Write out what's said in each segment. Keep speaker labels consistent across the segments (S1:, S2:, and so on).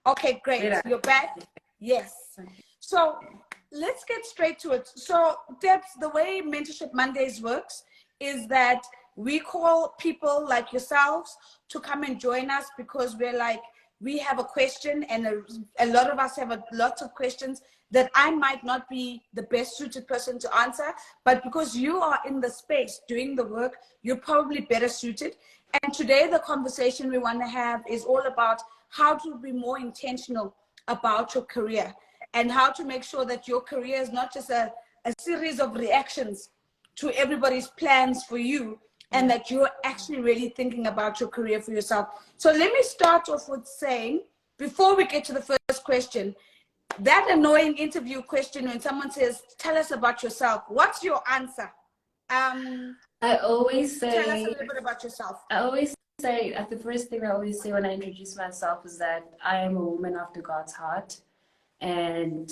S1: Okay, great. You're back? Yes. So let's get straight to it. So Debs, the way Mentorship Mondays works is that we call people like yourselves to come and join us because we're like, we have a question, and a lot of us have lots of questions that I might not be the best suited person to answer, but because you are in the space doing the work, you're probably better suited. And today the conversation we want to have is all about how to be more intentional about your career and how to make sure that your career is not just a series of reactions to everybody's plans for you, and that you're actually really thinking about your career for yourself. So let me start off with saying, before we get to the first question, that annoying interview question when someone says, tell us about yourself, what's your answer?
S2: I always say,
S1: tell us a little bit about yourself.
S2: I always say, the first thing I always say when I introduce myself is that I am a woman after God's heart, and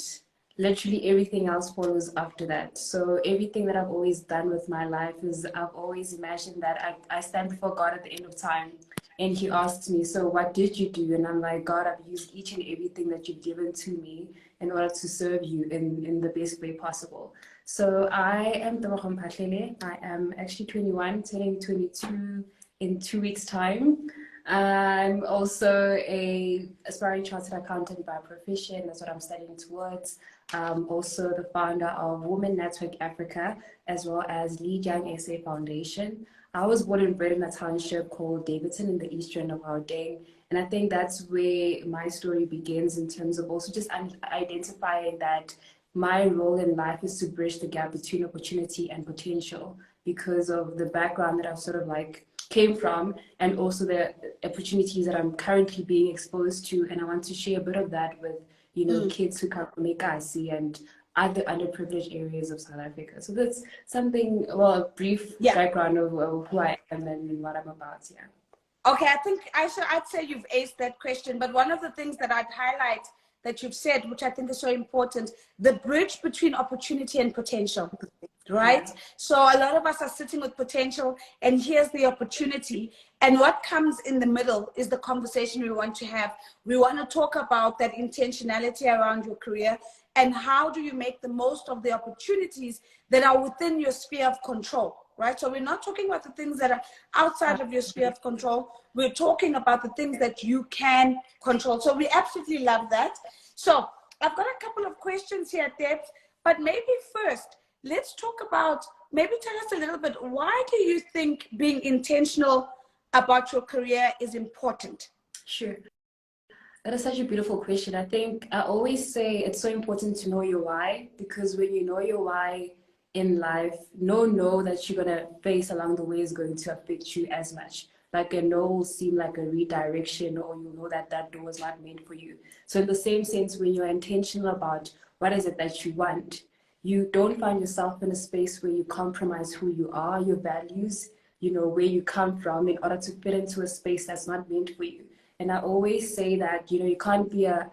S2: literally everything else follows after that. So everything that I've always done with my life is I've always imagined that I stand before God at the end of time, and he asks me, so what did you do? And I'm like, God, I've used each and everything that you've given to me in order to serve you in the best way possible. So I am Tebogo Mphahlele. I am actually 21, turning 22 in 2 weeks' time. I'm also a aspiring chartered accountant by profession. That's what I'm studying towards. Also the founder of Women Network Africa, as well as Lead Young SA Foundation. I was born and bred in a township called Davidson in the eastern of Gauteng. And I think that's where my story begins, in terms of also just identifying that my role in life is to bridge the gap between opportunity and potential, because of the background that I've sort of like came from, and also the opportunities that I'm currently being exposed to. And I want to share a bit of that with, you know, kids who come from Ekasi and other underprivileged areas of South Africa. So that's something, well, a brief background of who I am and what I'm about.
S1: Okay, I think I'd say you've aced that question, but one of the things that I'd highlight that you've said, which I think is so important, the bridge between opportunity and potential, right? So a lot of us are sitting with potential, and here's the opportunity. And what comes in the middle is the conversation we want to have. We want to talk about that intentionality around your career, and how do you make the most of the opportunities that are within your sphere of control, right? So we're not talking about the things that are outside of your sphere of control. We're talking about the things that you can control. So we absolutely love that. So I've got a couple of questions here, Debs, but maybe first, let's talk about, maybe tell us a little bit, why do you think being intentional about your career is important?
S2: Sure. That is such a beautiful question. I think I always say it's so important to know your why, because when you know your why in life, no that you're going to face along the way is going to affect you as much. Like a no will seem like a redirection, or you know that that door is not meant for you. So in the same sense, when you're intentional about what is it that you want, you don't find yourself in a space where you compromise who you are, your values, you know, where you come from, in order to fit into a space that's not meant for you. And I always say that, you know, you can't be a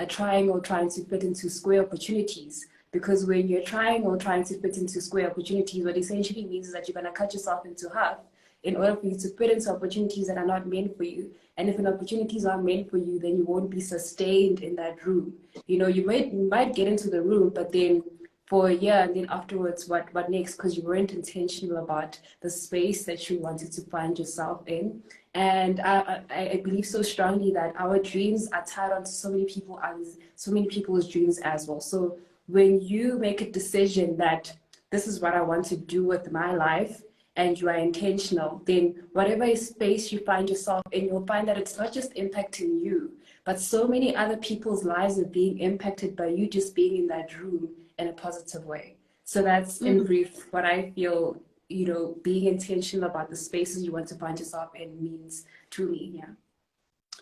S2: triangle trying to fit into square opportunities, because when you're triangle trying to fit into square opportunities, what essentially means is that you're going to cut yourself into half in order for you to fit into opportunities that are not meant for you. And if an opportunities are meant for you, then you won't be sustained in that room. You know, you might get into the room, but then for a year, and then afterwards, what next? Because you weren't intentional about the space that you wanted to find yourself in. And I believe so strongly that our dreams are tied onto so many people and so many people's dreams as well. So when you make a decision that this is what I want to do with my life, and you are intentional, then whatever space you find yourself in, you'll find that it's not just impacting you, but so many other people's lives are being impacted by you just being in that room in a positive way. So that's in brief what I feel, you know, being intentional about the spaces you want to find yourself in means to me.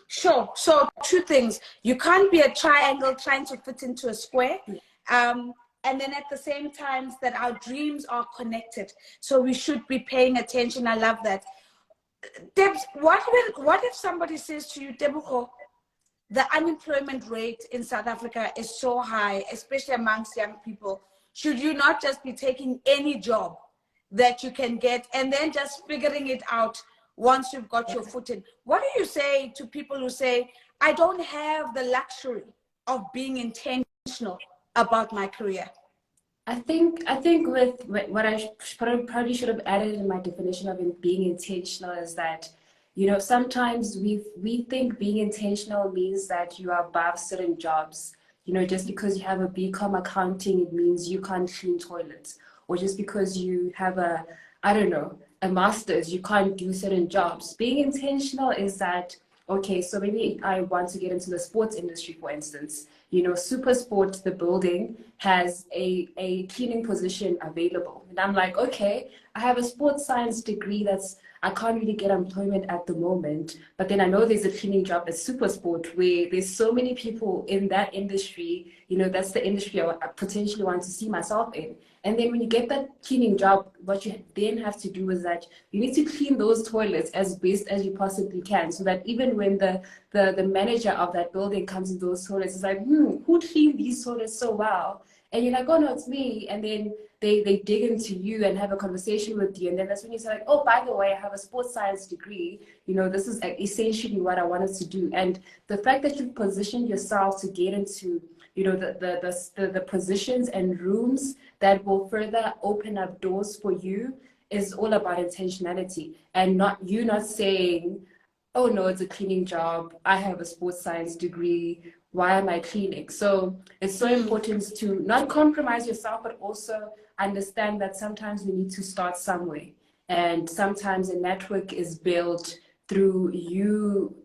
S1: Sure. So two things. You can't be a triangle trying to fit into a square. And then at the same time that our dreams are connected. So we should be paying attention. I love that. Debs, what if somebody says to you, Tebogo, the unemployment rate in South Africa is so high, especially amongst young people. Should you not just be taking any job that you can get and then just figuring it out once you've got your foot in? What do you say to people who say, I don't have the luxury of being intentional about my career.
S2: I think with what I probably should have added in my definition of being intentional is that, you know, sometimes we think being intentional means that you are above certain jobs. You know, just because you have a BCom accounting, it means you can't clean toilets, or just because you have a, I don't know, a master's, you can't do certain jobs. Being intentional is that, okay, so maybe I want to get into the sports industry, for instance. You know, Super Sport, the building, has a cleaning position available. And I'm like, okay, I have a sports science degree I can't really get employment at the moment. But then I know there's a cleaning job at Super Sport where there's so many people in that industry. You know, that's the industry I potentially want to see myself in. And then when you get that cleaning job, what you then have to do is that you need to clean those toilets as best as you possibly can, so that even when the manager of that building comes in those toilets, it's like, who cleaned these toilets so well? And you're like, oh no, it's me. And then they dig into you and have a conversation with you. And then that's when you say like, oh, by the way, I have a sports science degree. You know, this is essentially what I wanted to do. And the fact that you've positioned yourself to get into, you know, the positions and rooms that will further open up doors for you is all about intentionality, and not saying, oh no, it's a cleaning job, I have a sports science degree, why am I cleaning? So it's so important to not compromise yourself, but also understand that sometimes we need to start somewhere. And sometimes a network is built through you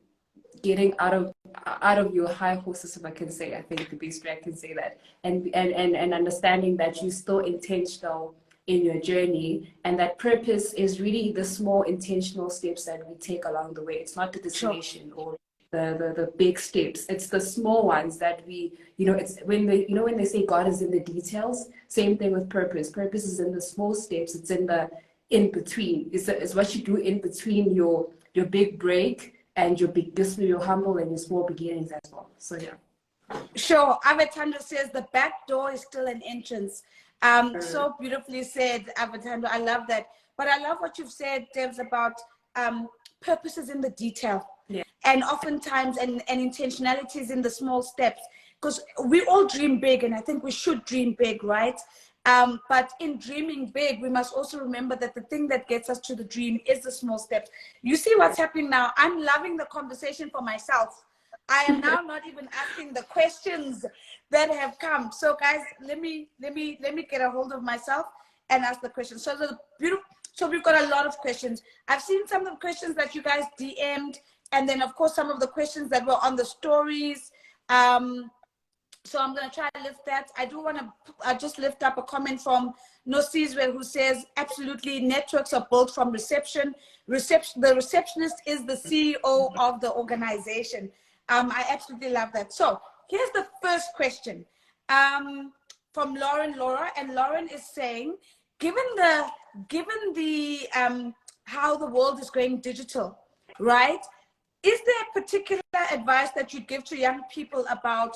S2: getting out of your high horses, if I can say. I think the best way I can say that, and understanding that you're still intentional in your journey, and that purpose is really the small intentional steps that we take along the way. It's not the destination or the big steps. It's the small ones that we, you know, it's when they say God is in the details. Same thing with purpose. Purpose is in the small steps. It's in the in between. It's what you do in between your big break and your humble and your small beginnings as well. So yeah.
S1: Sure. Avatando says the back door is still an entrance. So beautifully said, Avatando. I love that. But I love what you've said, Debs, about purposes in the detail.
S2: Yeah.
S1: And oftentimes, and intentionality is in the small steps. Because we all dream big, and I think we should dream big, right? But in dreaming big, we must also remember that the thing that gets us to the dream is the small steps. You see what's happening now? I'm loving the conversation for myself. I am now not even asking the questions that have come. So guys, let me get a hold of myself and ask the questions. So we've got a lot of questions. I've seen some of the questions that you guys DM'd, and then of course some of the questions that were on the stories. So I'm going to try to lift that. I do want to just lift up a comment from Nosizwe, who says, absolutely, networks are built from reception. The receptionist is the CEO of the organization. I absolutely love that. So here's the first question from Laura, and Lauren is saying, given the how the world is going digital, right? Is there particular advice that you give to young people about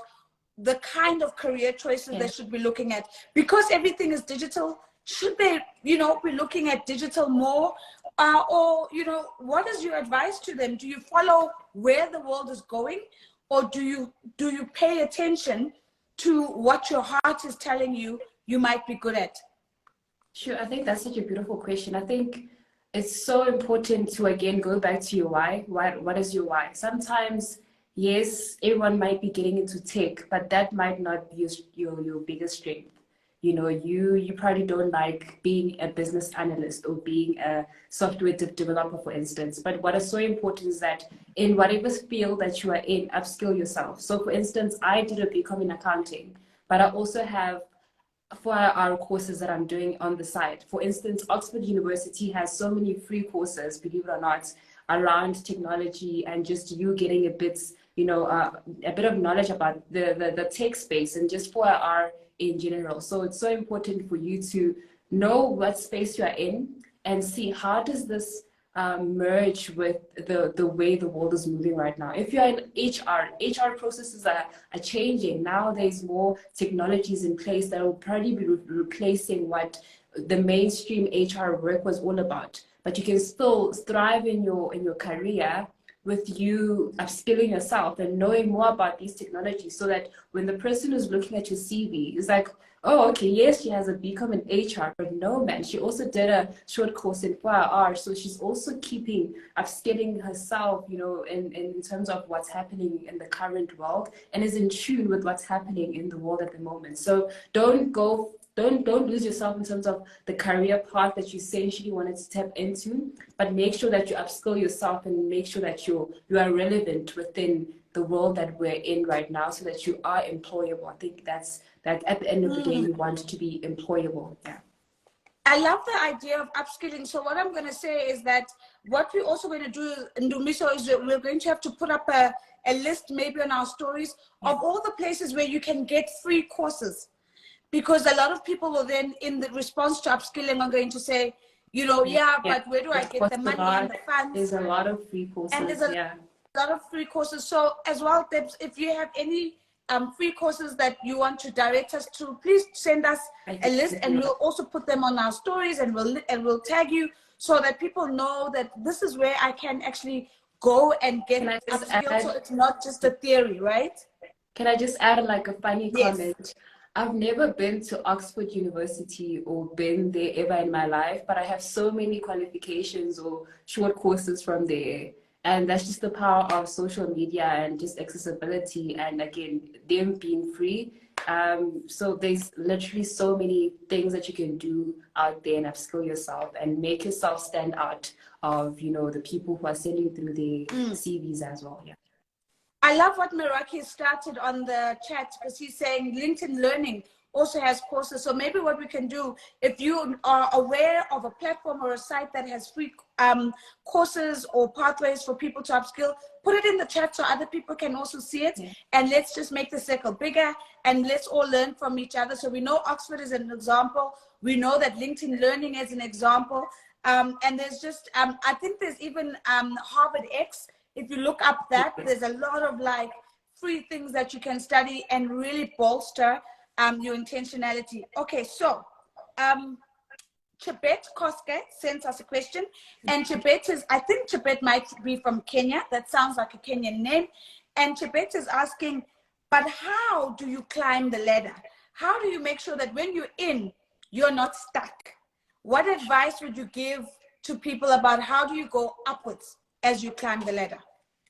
S1: the kind of career choices they should be looking at? Because everything is digital, should they, you know, be looking at digital more? Or, you know, what is your advice to them? Do you follow where the world is going, or do you pay attention to what your heart is telling you you might be good at?
S2: Sure, I think that's such a beautiful question. I think it's so important to, again, go back to your why. What is your why? Sometimes, yes, everyone might be getting into tech, but that might not be your biggest strength. You know, you probably don't like being a business analyst or being a software developer, for instance. But what is so important is that in whatever field that you are in, upskill yourself. So for instance, I did a BCom in accounting, but I also have 4-hour courses that I'm doing on the side. For instance, Oxford University has so many free courses, believe it or not, around technology and just you getting a bit, you know, a bit of knowledge about the tech space and just 4-hour in general. So it's so important for you to know what space you are in and see how does this merge with the way the world is moving right now. If you're in HR processes are changing. Now there's more technologies in place that will probably be replacing what the mainstream HR work was all about. But you can still thrive in your career with you upskilling yourself and knowing more about these technologies, so that when the person who's looking at your CV is like, oh, okay, yes, she has a BCom in HR, but no, man, she also did a short course in 4R, so she's also keeping upskilling herself, you know, in terms of what's happening in the current world, and is in tune with what's happening in the world at the moment. So don't lose yourself in terms of the career path that you essentially wanted to step into, but make sure that you upskill yourself and make sure that you are relevant within the world that we're in right now, so that you are employable. I think that's that at the end of the day, you want to be employable. Yeah.
S1: I love the idea of upskilling. So what I'm going to say is that what we're also going to do in Dumiso is that we're going to have to put up a list maybe on our stories of all the places where you can get free courses. Because a lot of people will then, in the response to upskilling, are going to say, you know, but where do I get the money and the funds?
S2: There's a lot of free courses.
S1: And there's a lot of free courses. So as well, Debs, if you have any free courses that you want to direct us to, please send us a list, and we'll also put them on our stories, and we'll tag you, so that people know that this is where I can actually go and get upskilled. So it's not just a theory, right?
S2: Can I just add like a funny comment? I've never been to Oxford University or been there ever in my life, but I have so many qualifications or short courses from there. And that's just the power of social media and just accessibility, and again, them being free. So there's literally so many things that you can do out there and upskill yourself and make yourself stand out of, you know, the people who are sending through their CVs as well. Yeah.
S1: I love what Meraki started on the chat, because he's saying LinkedIn Learning also has courses. So maybe what we can do, if you are aware of a platform or a site that has free courses or pathways for people to upskill, put it in the chat so other people can also see it. And let's just make the circle bigger, and let's all learn from each other. So we know Oxford is an example. We know that LinkedIn Learning is an example. And there's just, I think there's even Harvard X. If you look up that, there's a lot of like free things that you can study and really bolster your intentionality. Okay, so Chebet Koske sent us a question, and Chebet is, I think Chebet might be from Kenya. That sounds like a Kenyan name. And Chebet is asking, but how do you climb the ladder? How do you make sure that when you're in, you're not stuck? What advice would you give to people about how do you go upwards as you climb the ladder?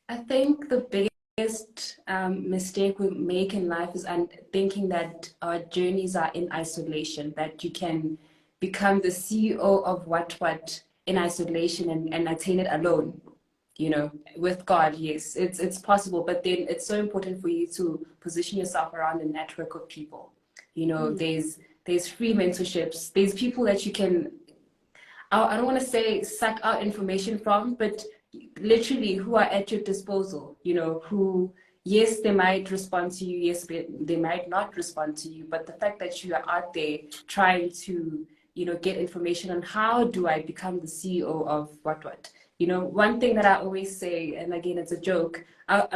S2: I think the biggest mistake we make in life is thinking that our journeys are in isolation, that you can become the CEO of what in isolation and attain it alone. You know, with God, yes, it's possible, but then it's so important for you to position yourself around a network of people. You know, there's free mentorships, there's people that you can, I don't want to say suck out information from, but literally who are at your disposal, you know, who, yes, they might respond to you, yes, they might not respond to you, but the fact that you are out there trying to, you know, get information on how do I become the CEO of what. You know, one thing that I always say, and again, it's a joke, I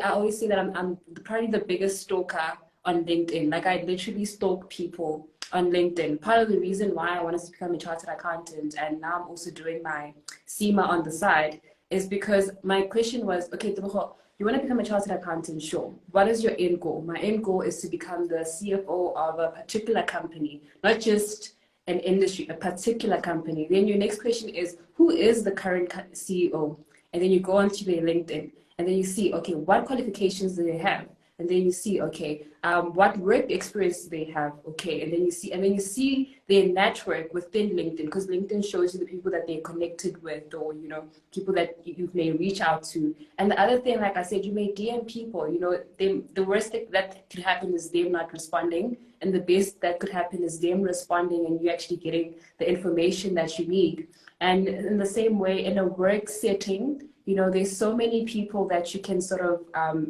S2: always say that I'm probably the biggest stalker on LinkedIn. Like, I literally stalk people on LinkedIn. Part of the reason why I wanted to become a chartered accountant, and now I'm also doing my CIMA on the side, is because my question was, okay, Tebogo, you want to become a chartered accountant? Sure. What is your end goal? My end goal is to become the CFO of a particular company, not just an industry, a particular company. Then your next question is, who is the current CEO? And then you go onto their LinkedIn, and then you see, okay, what qualifications do they have? And then you see, okay, what work experience do they have? Okay, and then you see their network within LinkedIn, because LinkedIn shows you the people that they're connected with, or, you know, people that you may reach out to. And the other thing, like I said, you may DM people. You know, the worst thing that could happen is them not responding, and the best that could happen is them responding and you actually getting the information that you need. And in the same way, in a work setting, you know, there's so many people that you can sort of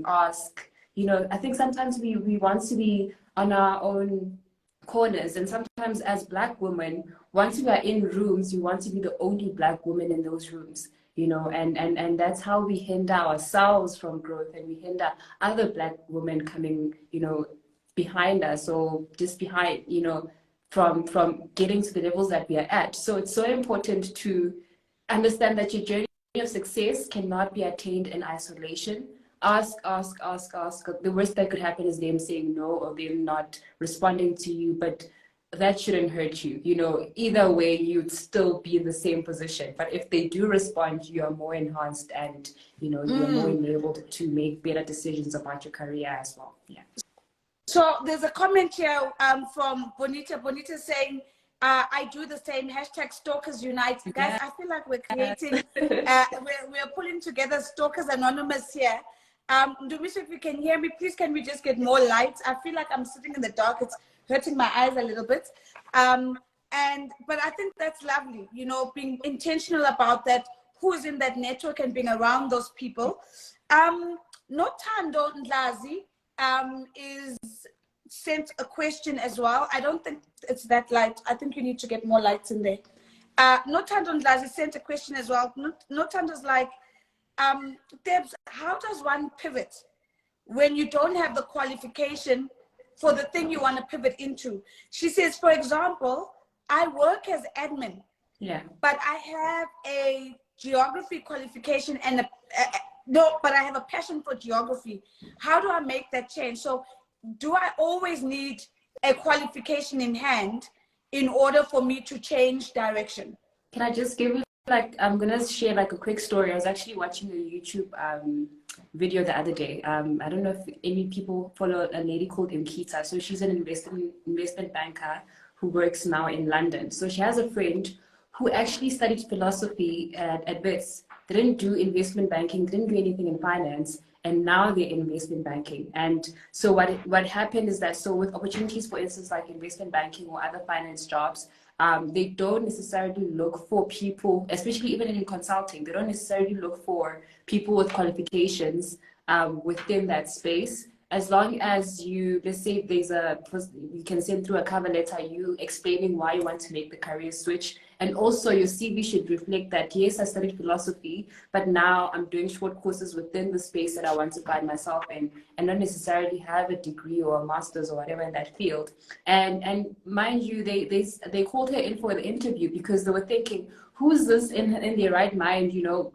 S2: ask. You know, I think sometimes we want to be on our own corners, and sometimes as Black women, once we are in rooms, we want to be the only Black woman in those rooms, you know, and that's how we hinder ourselves from growth, and we hinder other Black women coming, you know, behind us, or just behind, you know, from getting to the levels that we are at. So it's so important to understand that your journey of success cannot be attained in isolation. Ask, ask, ask, ask. The worst that could happen is them saying no or them not responding to you, but that shouldn't hurt you. You know, either way, you'd still be in the same position. But if they do respond, you are more enhanced and, you know, you're more enabled to make better decisions about your career as well. Yeah.
S1: So there's a comment here from Bonita. Bonita saying, I do the same, hashtag Stalkers Unite. Guys, I feel like we're creating, we're pulling together Stalkers Anonymous here. Dumisha, if you can hear me, please can we just get more light? I feel like I'm sitting in the dark. It's hurting my eyes a little bit. But I think that's lovely, you know, being intentional about that, who's in that network and being around those people. Nothando Ndlazi is sent a question as well. I don't think it's that light. I think you need to get more lights in there. Nothando Ndlazi sent a question as well. Nothando's like, Debs, how does one pivot when you don't have the qualification for the thing you want to pivot into? She says, for example, I work as admin, but I have a geography qualification and but I have a passion for geography. How do I make that change? So do I always need a qualification in hand in order for me to change direction?
S2: Can I just give you, like, I'm going to share like a quick story. I was actually watching a YouTube video the other day. I don't know if any people follow a lady called Mkita. So she's an investment banker who works now in London. So she has a friend who actually studied philosophy at Wits. They didn't do investment banking, didn't do anything in finance, and now they're in investment banking. And so what happened is that, so with opportunities, for instance, like investment banking or other finance jobs, they don't necessarily look for people, especially even in consulting, they don't necessarily look for people with qualifications within that space. As long as you, let's say you can send through a cover letter, you explaining why you want to make the career switch. And also your CV should reflect that, yes, I studied philosophy, but now I'm doing short courses within the space that I want to find myself in, and not necessarily have a degree or a master's or whatever in that field. And mind you, they called her in for the interview because they were thinking, who's this in their right mind, you know,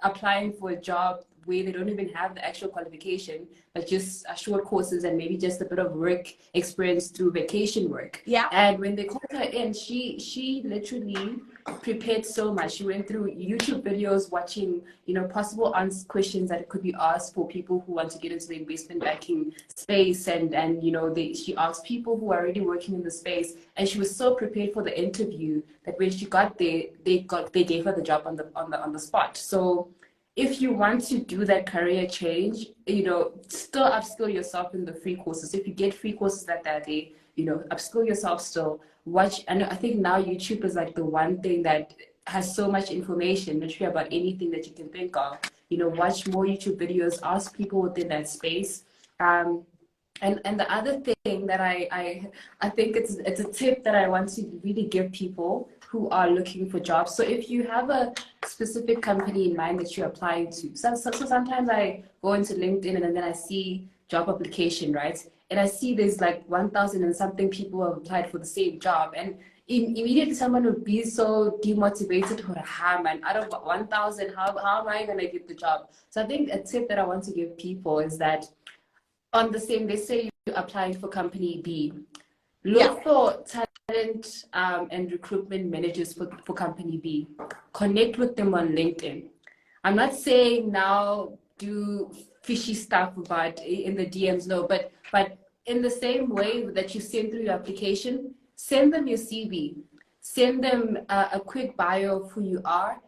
S2: applying for a job where they don't even have the actual qualification, but just short courses and maybe just a bit of work experience through vacation work.
S1: Yeah.
S2: And when they called her in, she literally prepared so much. She went through YouTube videos, watching, you know, possible questions that could be asked for people who want to get into the investment banking space. And you know, she asked people who are already working in the space, and she was so prepared for the interview that when she got there, they gave her the job on the spot. So if you want to do that career change, you know, still upskill yourself in the free courses. If you get free courses that day, you know, upskill yourself still. Watch, and I think now YouTube is like the one thing that has so much information, literally about anything that you can think of. You know, watch more YouTube videos, ask people within that space. And the other thing that I think it's a tip that I want to really give people who are looking for jobs. So if you have a specific company in mind that you're applying to, so sometimes I go into LinkedIn and then I see job application, right? And I see there's like 1,000 and something people have applied for the same job. And immediately someone would be so demotivated, man, out of 1,000, how am I going to get the job? So I think a tip that I want to give people is that on the same, let's say you're applying for company B, look for talent and recruitment managers for company B. Connect with them on LinkedIn. I'm not saying now do fishy stuff about in the DMs, no, but in the same way that you send through your application, send them your CV, send them a quick bio of who you are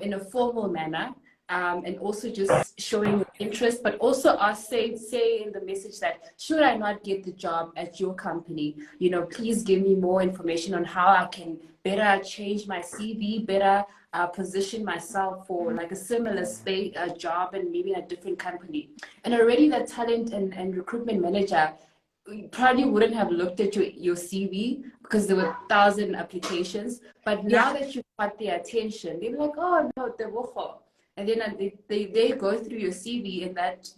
S2: in a formal manner. And also just showing your interest, but also say in the message that, should I not get the job at your company, you know, please give me more information on how I can better change my CV, better position myself for like a similar space, job, and maybe in a different company. And already the talent and recruitment manager probably wouldn't have looked at your CV because there were 1,000 applications, but now that you've got their attention, they're like, oh no, Tebogo. And then they go through your CV, and that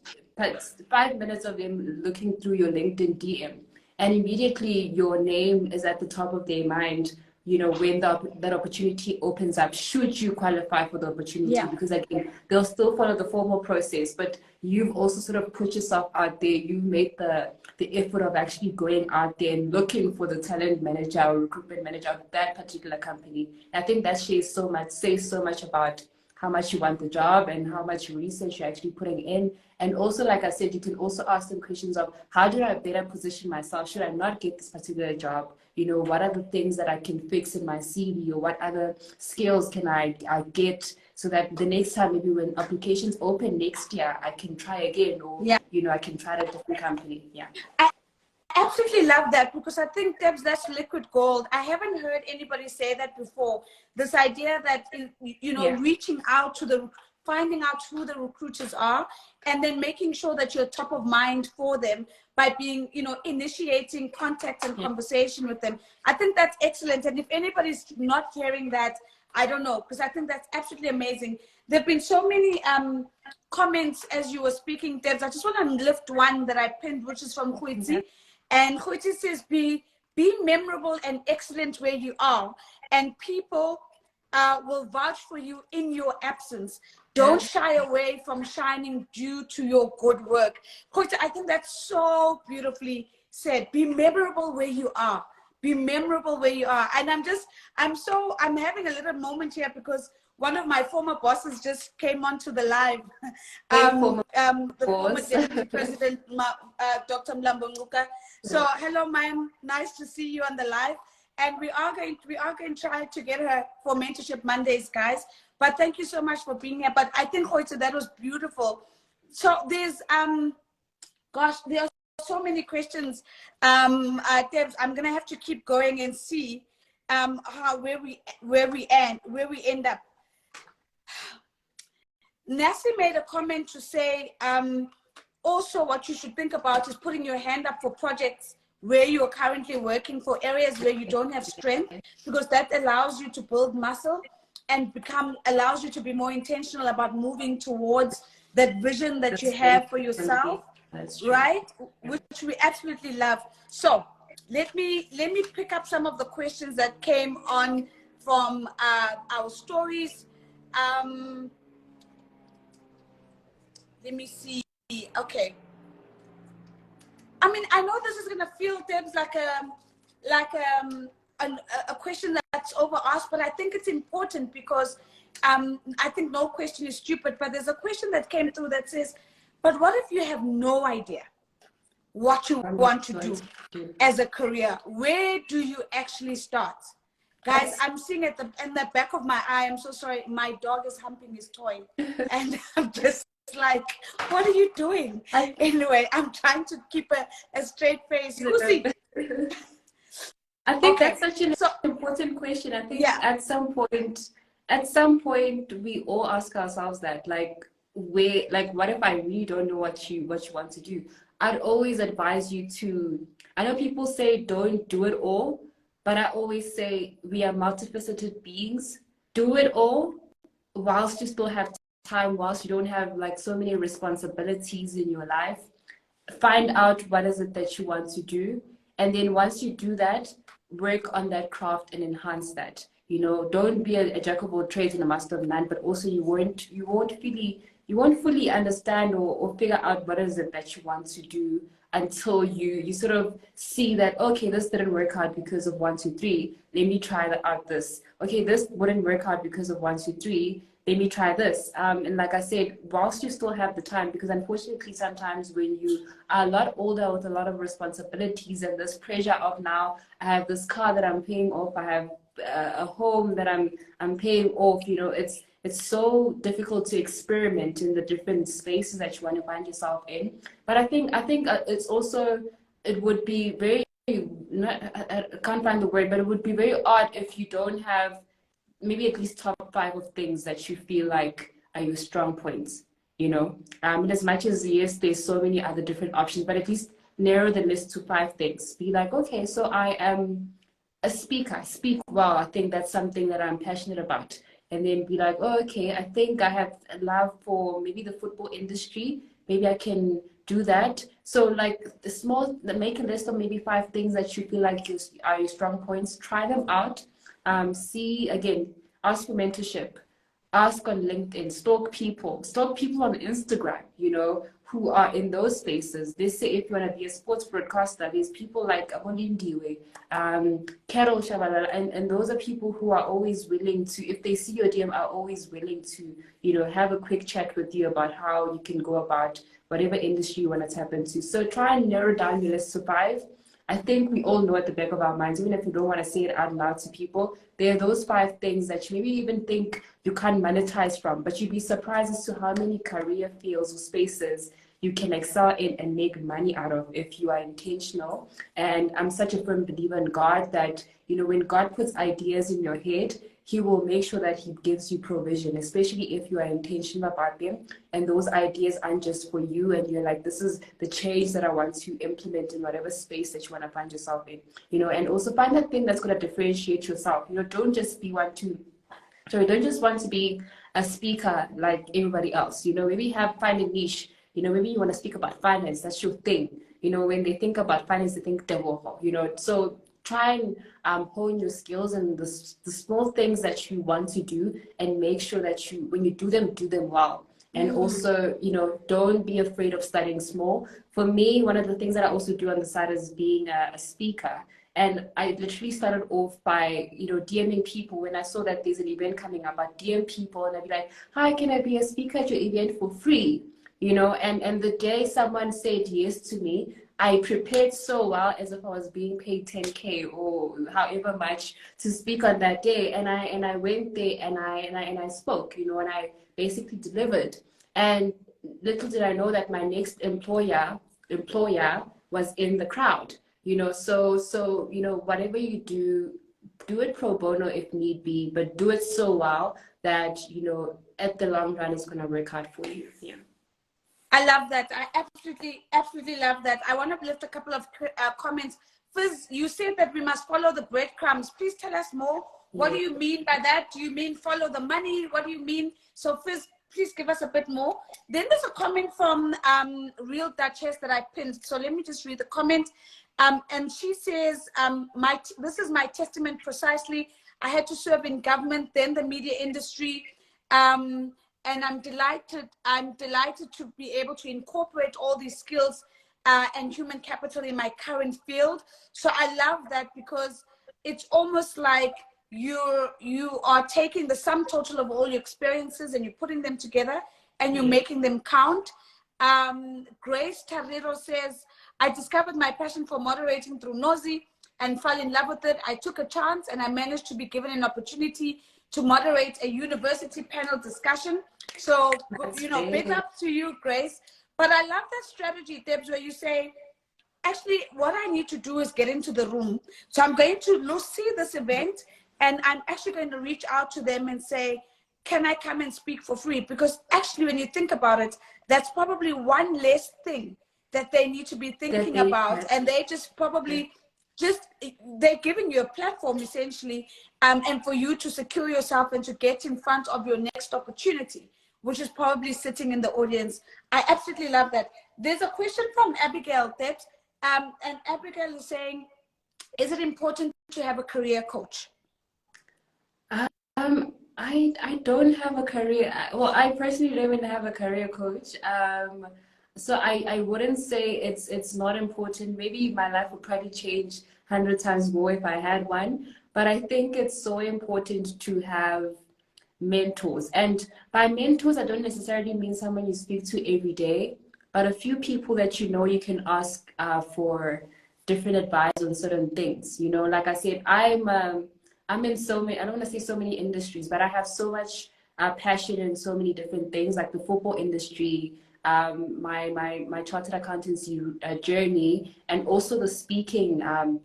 S2: 5 minutes of them looking through your LinkedIn DM, and immediately your name is at the top of their mind you know, when that opportunity opens up, should you qualify for the opportunity.
S1: Yeah.
S2: Because again, they'll still follow the formal process, but you've also sort of put yourself out there. You've made the effort of actually going out there and looking for the talent manager or recruitment manager of that particular company. I think that says so much about how much you want the job and how much research you're actually putting in. And also, like I said, you can also ask them questions of, how do I better position myself? Should I not get this particular job? You know, what are the things that I can fix in my CV, or what other skills can I get, so that the next time, maybe when applications open next year, I can try again, or,
S1: yeah,
S2: you know, I can try at a different company. Yeah.
S1: I absolutely love that, because I think, Debs, that's liquid gold. I haven't heard anybody say that before. This idea that, you know,
S2: Yeah.
S1: reaching out to finding out who the recruiters are, and then making sure that you're top of mind for them by being, you know, initiating contact and conversation with them. I think that's excellent. And if anybody's not hearing that, I don't know, because I think that's absolutely amazing. There have been so many comments as you were speaking, Debs. I just want to lift one that I pinned, which is from Huitzi. And Huitzi says, be memorable and excellent where you are, and people will vouch for you in your absence. Don't shy away from shining due to your good work. Huitzi, I think that's so beautifully said. Be memorable where you are. Be memorable where you are. And I'm having a little moment here, because one of my former bosses just came onto the live. The former Deputy President, Dr. Mlambo Nguka. So, hello, ma'am. Nice to see you on the live. And we are going to try to get her for Mentorship Mondays, guys. But thank you so much for being here. But I think, Hoyte, that was beautiful. So there's gosh, there are so many questions. Debs, I'm gonna have to keep going and see where we end up. Nasi made a comment to say, also what you should think about is putting your hand up for projects where you are currently working, for areas where you don't have strength, because that allows you to build muscle and allows you to be more intentional about moving towards that vision that you have for yourself, right? Which we absolutely love. So let me pick up some of the questions that came on from our stories. Let me see. Okay. I mean, I know this is gonna feel, Debs, like a question that's over asked, but I think it's important, because I think no question is stupid. But there's a question that came through that says, but what if you have no idea what you want to do as a career? Where do you actually start? Guys, I'm seeing in the back of my eye, I'm so sorry, my dog is humping his toy. And I'm just like, what are you doing? Anyway, I'm trying to keep a straight face.
S2: I think that's such an important question. I think at some point we all ask ourselves that, like, what if I really don't know what you want to do? I'd always advise you to, I know people say don't do it all, but I always say we are multifaceted beings. Do it all whilst you still have time, whilst you don't have like so many responsibilities in your life. Find out what is it that you want to do, and then once you do that, work on that craft and enhance that. You know, don't be a jack of all trades and a master of none, but also you won't fully understand or figure out what is it that you want to do until you sort of see that, okay, this didn't work out because of 1, 2, 3. Let me try out this. Okay, this wouldn't work out because of 1, 2, 3. Let me try this. And like I said, whilst you still have the time, because unfortunately sometimes when you are a lot older with a lot of responsibilities and this pressure of, now I have this car that I'm paying off, I have a home that I'm paying off, you know, it's so difficult to experiment in the different spaces that you want to find yourself in. But I think it's also, it would be very, I can't find the word, but it would be very odd if you don't have maybe at least top 5 of things that you feel like are your strong points, you know. And as much as, yes, there's so many other different options, but at least narrow the list to 5 things. Be like, okay, so I am a speaker, I speak well, I think that's something that I'm passionate about. And then be like, oh, okay, I think I have a love for maybe the football industry, maybe I can do that. So like make a list of maybe 5 things that you feel like are your strong points, try them out. See, again, ask for mentorship, ask on LinkedIn, stalk people on Instagram, you know, who are in those spaces. They say if you want to be a sports broadcaster, there's people like Abolindiwe, Carol Shabalala, and those are people who are always willing to, if they see your DM, are always willing to, you know, have a quick chat with you about how you can go about whatever industry you want to tap into. So try and narrow down your list to 5. I think we all know at the back of our minds, even if we don't want to say it out loud to people, there are those 5 things that you maybe even think you can't monetize from, but you'd be surprised as to how many career fields or spaces you can excel in and make money out of if you are intentional. And I'm such a firm believer in God that, you know, when God puts ideas in your head, he will make sure that he gives you provision, especially if you are intentional about them. And those ideas aren't just for you and you're like, this is the change that I want to implement in whatever space that you want to find yourself in, you know. And also find that thing that's going to differentiate yourself. You know, don't just don't just want to be a speaker like everybody else. You know, maybe find a niche. You know, maybe you want to speak about finance. That's your thing. You know, when they think about finance, they think Tebogo, you know. So try and hone your skills and the small things that you want to do, and make sure that you, when you do them well. And also, you know, don't be afraid of starting small. For me, one of the things that I also do on the side is being a speaker. And I literally started off by, you know, DMing people when I saw that there's an event coming up. I'd DM people and I'd be like, hi, can I be a speaker at your event for free? You know, and the day someone said yes to me, I prepared so well as if I was being paid 10K or however much to speak on that day. And I went there and I spoke, you know, and I basically delivered. And little did I know that my next employer was in the crowd, you know. So you know, whatever you do it pro bono if need be, but do it so well that, you know, at the long run it's going to work out for you. Yeah.
S1: I love that. I absolutely love that. I want to lift a couple of comments. First, you said that we must follow the breadcrumbs. Please tell us more. What do you mean by that? Do you mean follow the money? What do you mean? So first, please give us a bit more. Then there's a comment from Real Duchess that I pinned. So let me just read the comment. And she says, this is my testament precisely. I had to serve in government, then the media industry. And I'm delighted to be able to incorporate all these skills and human capital in my current field. So I love that, because it's almost like you are taking the sum total of all your experiences and you're putting them together and you're making them count. Grace Tarrero says, I discovered my passion for moderating through Nozi and fell in love with it. I took a chance and I managed to be given an opportunity to moderate a university panel discussion. So, you know, big up to you, Grace. But I love that strategy, Debs, where you say, actually, what I need to do is get into the room. So I'm going to see this event, and I'm actually going to reach out to them and say, can I come and speak for free? Because actually, when you think about it, that's probably one less thing that they need to be thinking about. And they just probably they're giving you a platform, essentially, and for you to secure yourself and to get in front of your next opportunity, which is probably sitting in the audience. I absolutely love that. There's a question from Abigail that, and Abigail is saying, is it important to have a career coach?
S2: I don't have a career. Well, I personally don't even have a career coach. So I wouldn't say it's not important. Maybe my life would probably change 100 times more if I had one. But I think it's so important to have mentors. And by mentors, I don't necessarily mean someone you speak to every day, but a few people that you know you can ask for different advice on certain things. You know, like I said, I'm in so many, I don't want to say so many industries, but I have so much passion in so many different things, like the football industry, my chartered accountancy journey, and also the speaking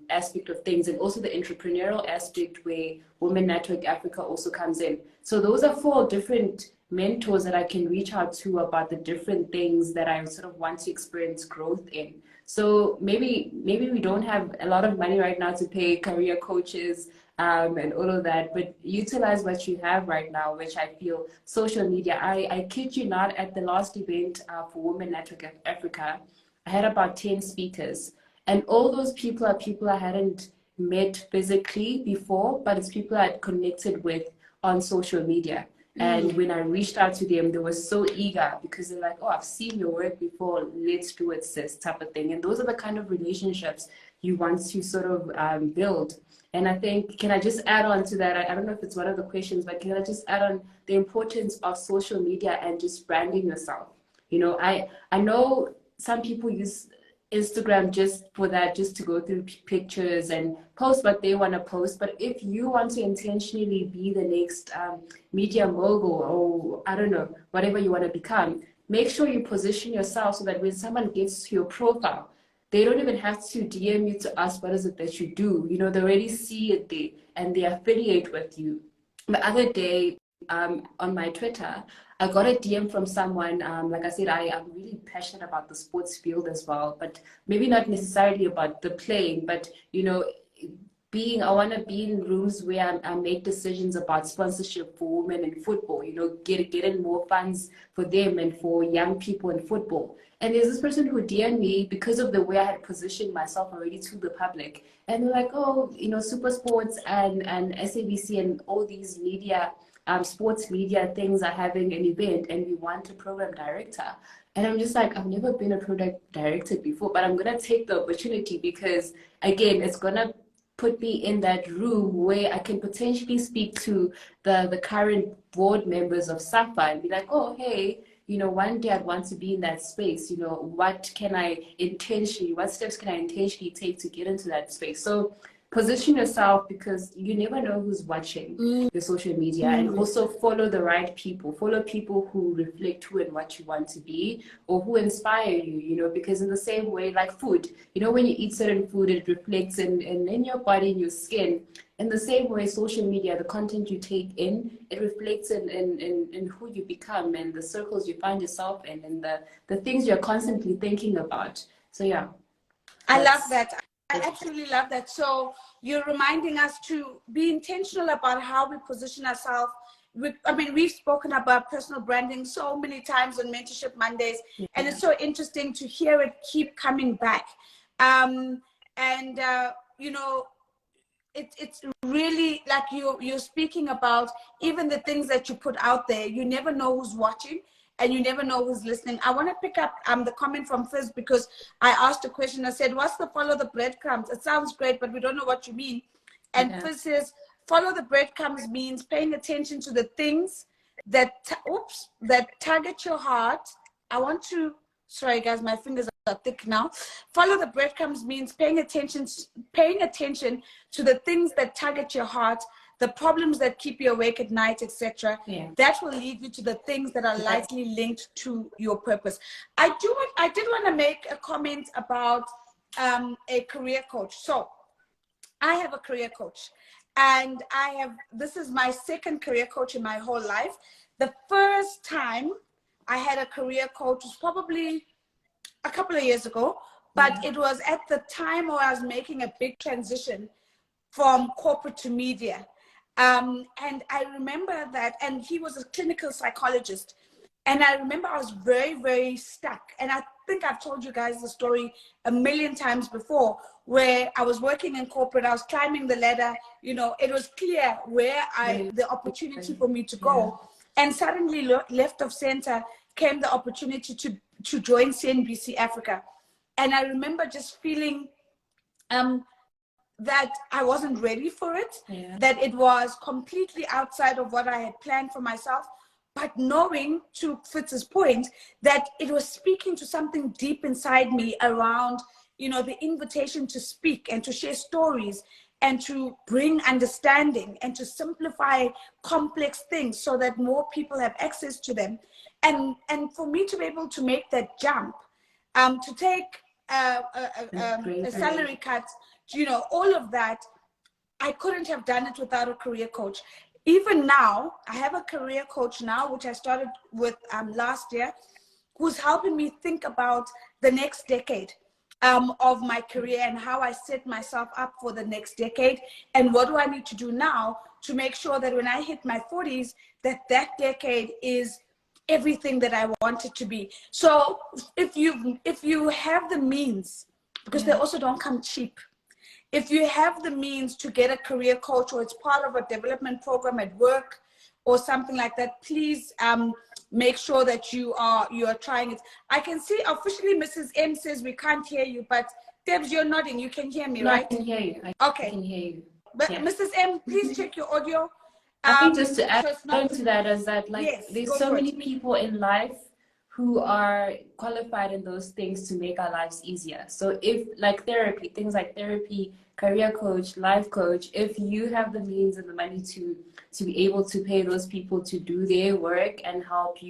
S2: aspect of things, and also the entrepreneurial aspect where Women Network Africa also comes in. So those are 4 different mentors that I can reach out to about the different things that I sort of want to experience growth in. So maybe we don't have a lot of money right now to pay career coaches and all of that, but utilize what you have right now, which I feel social media. I kid you not, at the last event for Women Network Africa, I had about 10 speakers, and all those people are people I hadn't met physically before, but it's people I'd connected with on social media. And when I reached out to them, they were so eager because they're like, oh, I've seen your work before, let's do it, sis, type of thing. And those are the kind of relationships you want to sort of build. And I think, can I just add on to that? I don't know if it's one of the questions, but can I just add on the importance of social media and just branding yourself? You know, I know some people use Instagram just for that, just to go through pictures and post what they want to post. But if you want to intentionally be the next media mogul, or I don't know, whatever you want to become, make sure you position yourself so that when someone gets to your profile, they don't even have to DM you to ask what is it that you do. You know, they already see it there and they affiliate with you. The other day, on my Twitter, I got a DM from someone. Like I said, I am really passionate about the sports field as well, but maybe not necessarily about the playing, but you know, I want to be in rooms where I make decisions about sponsorship for women in football, you know, getting more funds for them and for young people in football. And there's this person who DM'd me because of the way I had positioned myself already to the public. And they're like, oh, you know, Super Sports and SABC and all these media, sports media things are having an event and we want a program director. And I'm just like, I've never been a program director before, but I'm going to take the opportunity because, again, it's going to put me in that room where I can potentially speak to the current board members of SAFA and be like, oh, hey, you know, one day I'd want to be in that space. You know, what steps can I intentionally take to get into that space? So position yourself, because you never know who's watching your social media. And also follow the right people. Follow people who reflect who and what you want to be, or who inspire you, you know, because in the same way, like food, you know, when you eat certain food, it reflects in your body, in your skin. In the same way, social media, the content you take in, it reflects in who you become and the circles you find yourself in, and the things you're constantly thinking about. So yeah.
S1: I love that. I absolutely love that. So you're reminding us to be intentional about how we position ourselves. I mean, we've spoken about personal branding so many times on Mentorship Mondays, and it's so interesting to hear it keep coming back. You know, it's really like you're speaking about even the things that you put out there. You never know who's watching. And you never know who's listening. I want to pick up the comment from Fizz, because I asked a question. I said, what's the follow the breadcrumbs? It sounds great, but we don't know what you mean. And Fizz says, follow the breadcrumbs means paying attention to the things that target your heart. Sorry guys, my fingers are thick now. Follow the breadcrumbs means paying attention to the things that target your heart, the problems that keep you awake at night, etc. That will lead you to the things that are likely linked to your purpose. I did want to make a comment about a career coach. So I have a career coach, and this is my second career coach in my whole life. The first time I had a career coach was probably a couple of years ago, but it was at the time where I was making a big transition from corporate to media. And I remember that, and he was a clinical psychologist. And I remember I was very, very stuck. And I think I've told you guys the story a million times before, where I was working in corporate, I was climbing the ladder, you know, it was clear where the opportunity for me to go. And suddenly, left of center, came the opportunity to join CNBC Africa. And I remember just feeling that I wasn't ready for it, that it was completely outside of what I had planned for myself, but knowing, to Fitz's point, that it was speaking to something deep inside me around, you know, the invitation to speak and to share stories and to bring understanding and to simplify complex things so that more people have access to them. And for me to be able to make that jump, to take a salary cut, you know, all of that, I couldn't have done it without a career coach. Even now, I have a career coach now, which I started with last year, who's helping me think about the next decade of my career and how I set myself up for the next decade. And what do I need to do now to make sure that when I hit my 40s, that decade is everything that I want it to be. So if you have the means, because they also don't come cheap. if you have the means to get a career coach, or it's part of a development program at work or something like that, please make sure that you are trying it. I can see officially Mrs. M says we can't hear you, but Debs, you're nodding. You can hear me, right?
S2: I can hear you.
S1: Okay.
S2: I can hear you.
S1: But
S2: Yeah.
S1: Mrs. M, please check your audio.
S2: I think just to add
S1: so
S2: on to that is that, like,
S1: yes,
S2: there's so many people in life who are qualified in those things to make our lives easier. So if, like, therapy, things like therapy, career coach, life coach, if you have the means and the money to be able to pay those people to do their work and help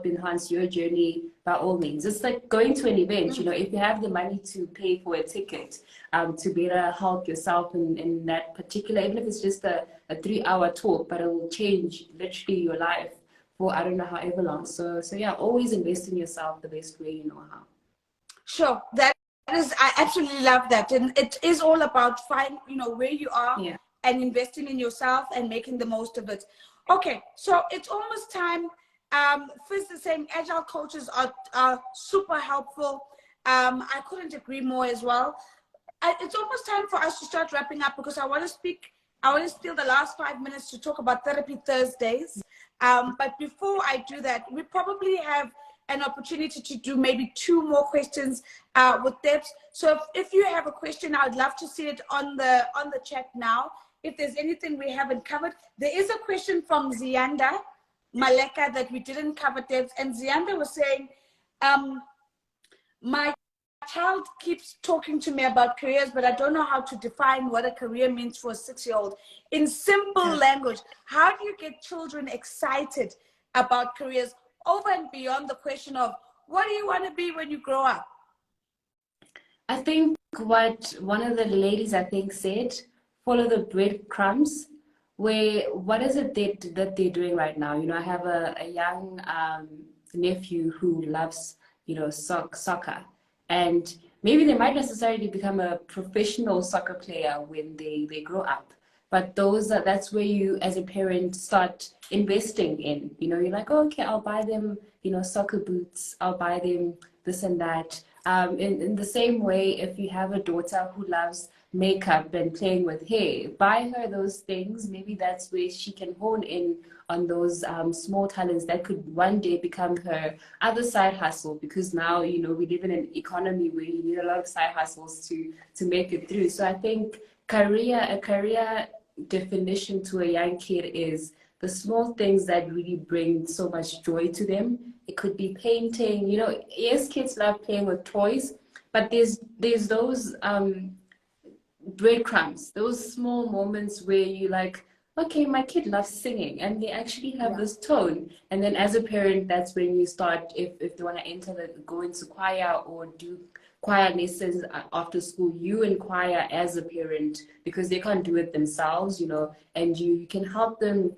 S2: enhance your journey, by all means. It's like going to an event, you know, if you have the money to pay for a ticket, to better help yourself in that particular, even if it's just a 3-hour talk, but it will change literally your life for I don't know however long. So yeah, always invest in yourself the best way you know how.
S1: Sure, that is, I absolutely love that, and it is all about finding, you know, where you are,
S2: Yeah.
S1: and investing in yourself and making the most of it. Okay, so it's almost time. Fizz is saying agile coaches are super helpful. I couldn't agree more as well. It's almost time for us to start wrapping up, because I want to steal the last 5 minutes to talk about Therapy Thursdays. But before I do that, we probably have an opportunity to do maybe 2 more questions with Debs. So if you have a question, I'd love to see it on the chat now. If there's anything we haven't covered, there is a question from Zianda Maleka that we didn't cover, Debs. And Zianda was saying, my child keeps talking to me about careers, but I don't know how to define what a career means for a 6-year-old. In simple language, how do you get children excited about careers over and beyond the question of what do you want to be when you grow up?
S2: I think what one of the ladies I think said, follow the breadcrumbs. What is it that they're doing right now? You know, I have a young nephew who loves, you know, soccer, and maybe they might necessarily become a professional soccer player when they grow up. But that's where you as a parent start investing in. You know, you're like, oh, okay, I'll buy them, you know, soccer boots. I'll buy them this and that. In the same way, if you have a daughter who loves makeup and playing with hair, buy her those things. Maybe that's where she can hone in on those small talents that could one day become her other side hustle, because now, you know, we live in an economy where you need a lot of side hustles to make it through. So I think a career definition to a young kid is the small things that really bring so much joy to them. It could be painting, you know, yes, kids love playing with toys, but there's those breadcrumbs, those small moments where you like, okay, my kid loves singing and they actually have this tone. And then as a parent, that's when you start, if they want to go into choir or do choir lessons after school, you inquire as a parent, because they can't do it themselves, you know, and you can help them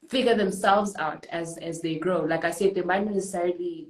S2: figure themselves out as they grow. Like I said, that might not necessarily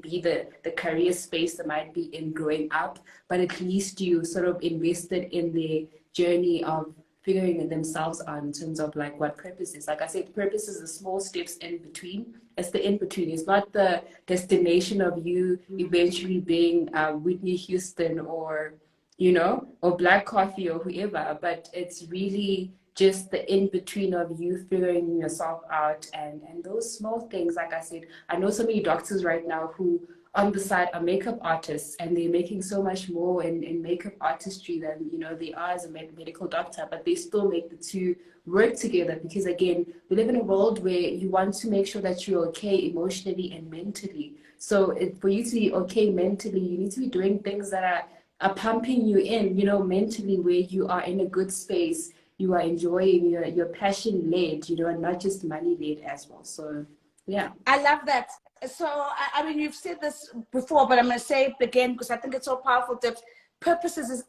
S2: be the career space they might be in growing up, but at least you sort of invested in the journey of figuring themselves out in terms of like what purpose is. Like I said, purpose is the small steps in between. It's the in between. It's not the destination of you eventually being Whitney Houston or, you know, or Black Coffee or whoever, but it's really just the in between of you figuring yourself out and those small things. Like I said, I know so many doctors right now who on the side are makeup artists, and they're making so much more in makeup artistry than, you know, they are as a medical doctor, but they still make the two work together, because again, we live in a world where you want to make sure that you're okay emotionally and mentally. So for you to be okay mentally, you need to be doing things that are pumping you in, you know, mentally, where you are in a good space, you are enjoying, your passion led, you know, and not just money led as well. So yeah, I
S1: love that. So I mean, you've said this before, but I'm going to say it again because I think it's so powerful. That purpose is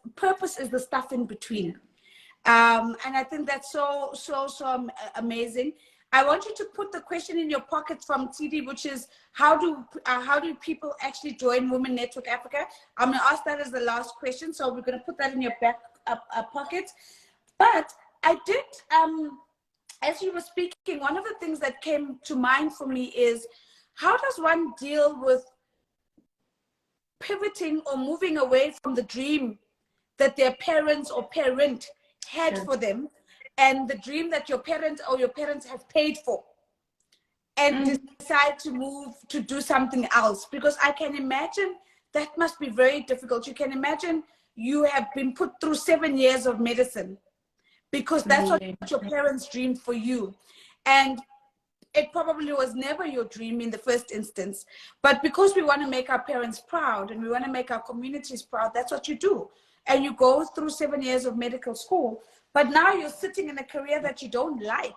S1: the stuff in between, and I think that's so amazing. I want you to put the question in your pocket from TD, which is how do people actually join Women Network Africa? I'm going to ask that as the last question, so we're going to put that in your back pocket. But I did, as you were speaking, one of the things that came to mind for me is, how does one deal with pivoting or moving away from the dream that their parents or parent had
S2: Sure.
S1: for them, and the dream that your parent or your parents have paid for, and decide to move to do something else. Because I can imagine that must be very difficult. You can imagine you have been put through 7 years of medicine because that's what your parents dreamed for you. And it probably was never your dream in the first instance. But because we want to make our parents proud and we want to make our communities proud, that's what you do. And you go through 7 years of medical school. But now you're sitting in a career that you don't like.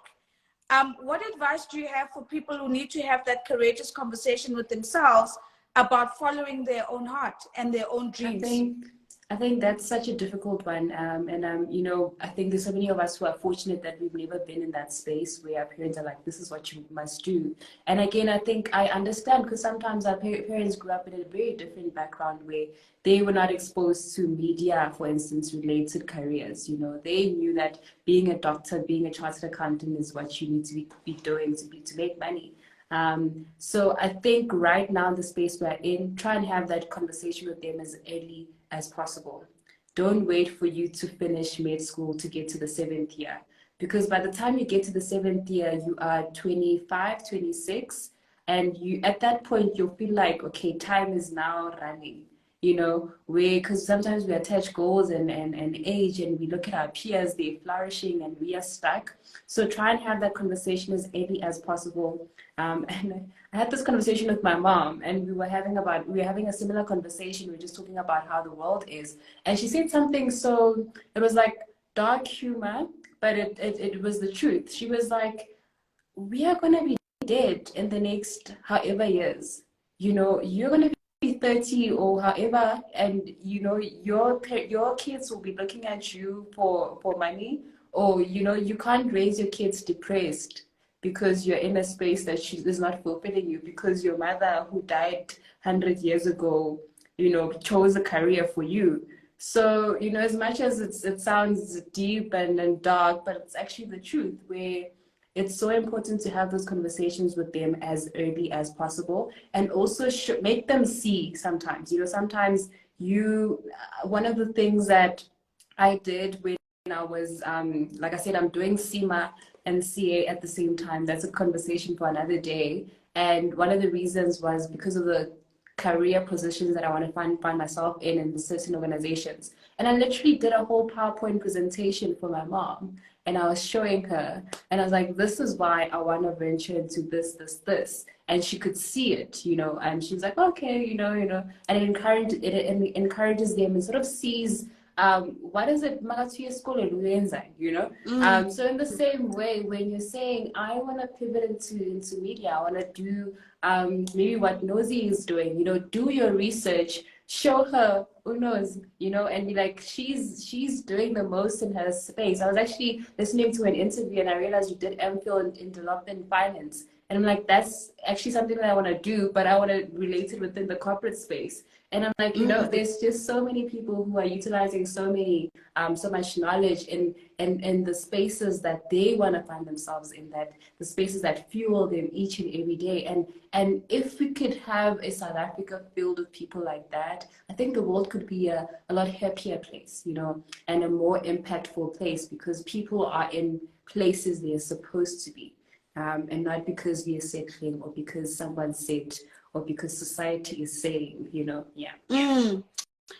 S1: What advice do you have for people who need to have that courageous conversation with themselves about following their own heart and their own dreams?
S2: I think that's such a difficult one. You know, I think there's so many of us who are fortunate that we've never been in that space where our parents are like, this is what you must do. And again, I think I understand, because sometimes our parents grew up in a very different background where they were not exposed to media, for instance, related careers. You know, they knew that being a doctor, being a chartered accountant is what you need to be doing to make money. So I think right now in the space we're in, try and have that conversation with them as early as possible. Don't wait for you to finish med school to get to the 7th year, because by the time you get to the 7th year, you are 25, 26, and you at that point you'll feel like, okay, time is now running. You know, because sometimes we attach goals and age, and we look at our peers, they're flourishing and we are stuck. So try and have that conversation as early as possible. And I had this conversation with my mom, and we were having a similar conversation. We were just talking about how the world is. And she said something, so it was like dark humor, but it was the truth. She was like, we are going to be dead in the next however years. You know, you're going to be 30 or however, and you know, your kids will be looking at you for money, or you know, you can't raise your kids depressed because you're in a space that is not fulfilling you, because your mother who died 100 years ago, you know, chose a career for you. So, you know, as much as it sounds deep and dark, but it's actually the truth, where it's so important to have those conversations with them as early as possible, and also make them see sometimes. You know, sometimes one of the things that I did when I was, like I said, I'm doing CIMA and CA at the same time. That's a conversation for another day. And one of the reasons was because of the career positions that I want to find myself in certain organizations. And I literally did a whole PowerPoint presentation for my mom. And I was showing her, and I was like, this is why I want to venture into this. And she could see it, you know, and she was like, okay, you know, and it encourages them and sort of sees, what is it, school, you know? So in the same way, when you're saying, I want to pivot into media, I want to do maybe what Nosy is doing, you know, do your research, show her who knows, you know, and be like, she's doing the most in her space. I was actually listening to an interview and I realized you did MPhil in development finance. And I'm like, that's actually something that I want to do, but I want to relate it within the corporate space. And I'm like, you know, there's just so many people who are utilizing so much knowledge in the spaces that they want to find themselves in, that the spaces that fuel them each and every day. And if we could have a South Africa filled with people like that, I think the world could be a lot happier place, you know, and a more impactful place, because people are in places they're supposed to be. And not because we are settling, or because someone said, or because society is saying, you know, yeah.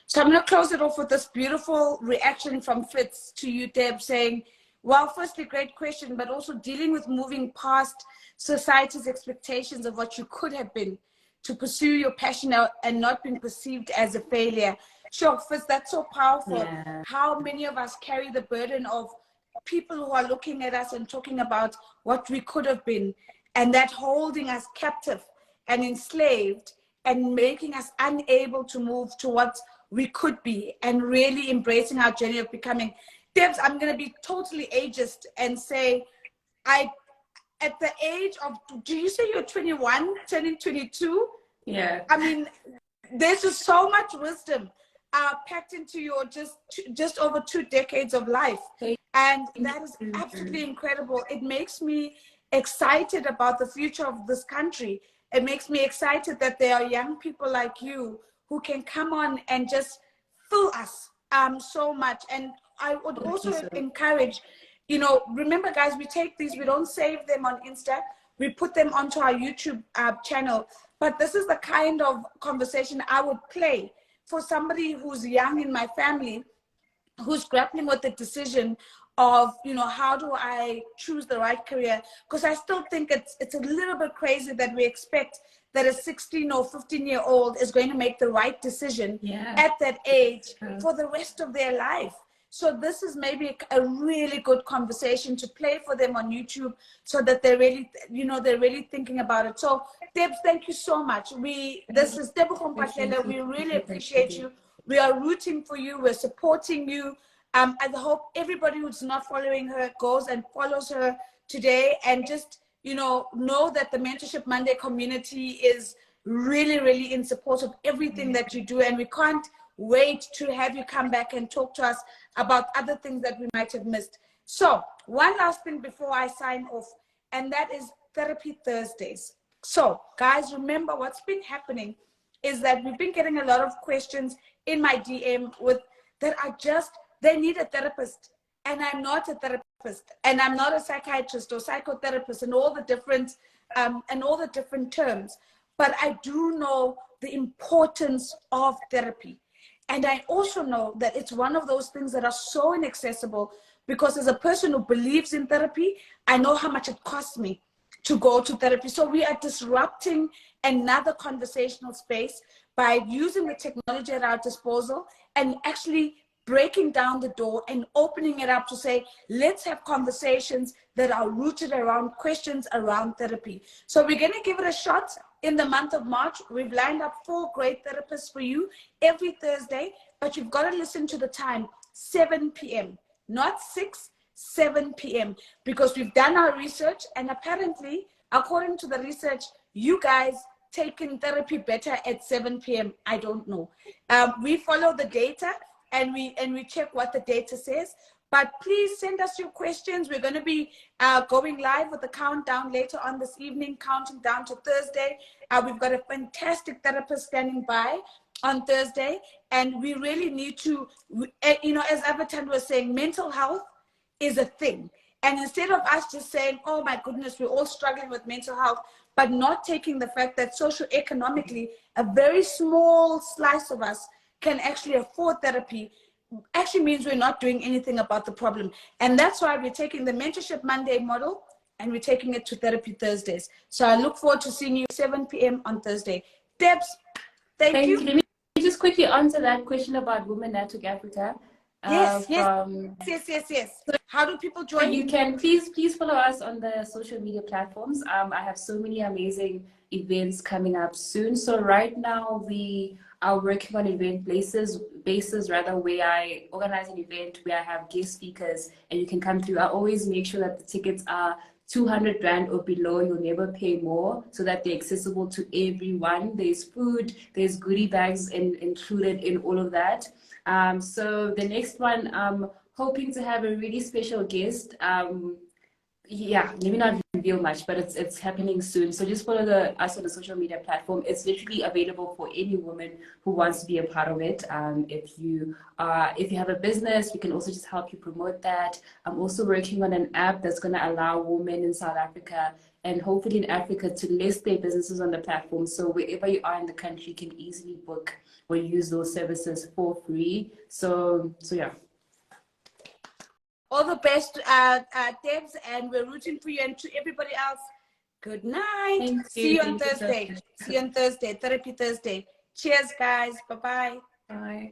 S1: So I'm going to close it off with this beautiful reaction from Fitz to you, Deb, saying, well, firstly, great question, but also dealing with moving past society's expectations of what you could have been to pursue your passion and not being perceived as a failure. Sure, Fitz, that's so powerful. Yeah. How many of us carry the burden of people who are looking at us and talking about what we could have been, and that holding us captive and enslaved and making us unable to move to what we could be, and really embracing our journey of becoming. Debs, I'm going to be totally ageist and say, at the age of, do you say you're 21, turning 22?
S2: Yeah.
S1: I mean, there's just so much wisdom packed into your just over 2 decades of life. And that is absolutely incredible. It makes me excited about the future of this country. It makes me excited that there are young people like you who can come on and just fill us so much. And I would also encourage, you know, remember guys, we take these, we don't save them on Insta, we put them onto our YouTube channel. But this is the kind of conversation I would play for somebody who's young in my family, who's grappling with the decision of, you know, how do I choose the right career? Because I still think it's a little bit crazy that we expect that a 16 or 15-year-old is going to make the right decision at that age for the rest of their life. So this is maybe a really good conversation to play for them on YouTube, so that they're really, you know, they're really thinking about it. So Debs, thank you so much. This is Tebogo Mphahlele. We really appreciate you. We are rooting for you. We're supporting you. I hope everybody who's not following her goes and follows her today, and just, you know that the Mentorship Monday community is really, really in support of everything that you do. And we can't wait to have you come back and talk to us about other things that we might have missed. So one last thing before I sign off, and that is Therapy Thursdays. So guys, remember what's been happening is that we've been getting a lot of questions in my DM with that they need a therapist, and I'm not a therapist, and I'm not a psychiatrist or psychotherapist, and all the different terms. But I do know the importance of therapy. And I also know that it's one of those things that are so inaccessible, because as a person who believes in therapy, I know how much it costs me to go to therapy. So we are disrupting another conversational space by using the technology at our disposal and actually breaking down the door and opening it up to say, let's have conversations that are rooted around questions around therapy. So we're going to give it a shot in the month of March. We've lined up 4 great therapists for you every Thursday, but you've got to listen to the time, 7 p.m., not 6, 7 p.m., because we've done our research, and apparently, according to the research, you guys take in therapy better at 7 p.m. I don't know. We follow the data, and we check what the data says. But please send us your questions. We're going to be going live with the countdown later on this evening, counting down to Thursday. We've got a fantastic therapist standing by on Thursday, and we really need to, you know, as Avatar was saying, mental health is a thing. And instead of us just saying, oh my goodness, we're all struggling with mental health, but not taking the fact that socioeconomically, a very small slice of us can actually afford therapy, actually means we're not doing anything about the problem. And that's why we're taking the Mentorship Monday model and we're taking it to Therapy Thursdays. So I look forward to seeing you 7 p.m. on Thursday. Debs, thank you.
S2: Let me just quickly answer that question about Women Network Africa.
S1: Yes. How do people join?
S2: You can please follow us on the social media platforms. I have so many amazing events coming up soon. So right now we are working on event basis where I organize an event where I have guest speakers and you can come through. I always make sure that the tickets are 200 Rand or below. You'll never pay more, so that they're accessible to everyone. There's food, there's goodie bags included in all of that. So the next one, I'm hoping to have a really special guest. Yeah, maybe not reveal much, but it's happening soon. So just follow us on the social media platform. It's literally available for any woman who wants to be a part of it. If you have a business, we can also just help you promote that. I'm also working on an app that's going to allow women in South Africa and hopefully in Africa to list their businesses on the platform. So wherever you are in the country, you can easily book or use those services for free. So yeah.
S1: All the best, Debs, and we're rooting for you, and to everybody else, good night. See you on Thursday. See you on Thursday, Therapy Thursday. Cheers, guys. Bye-bye.
S2: Bye.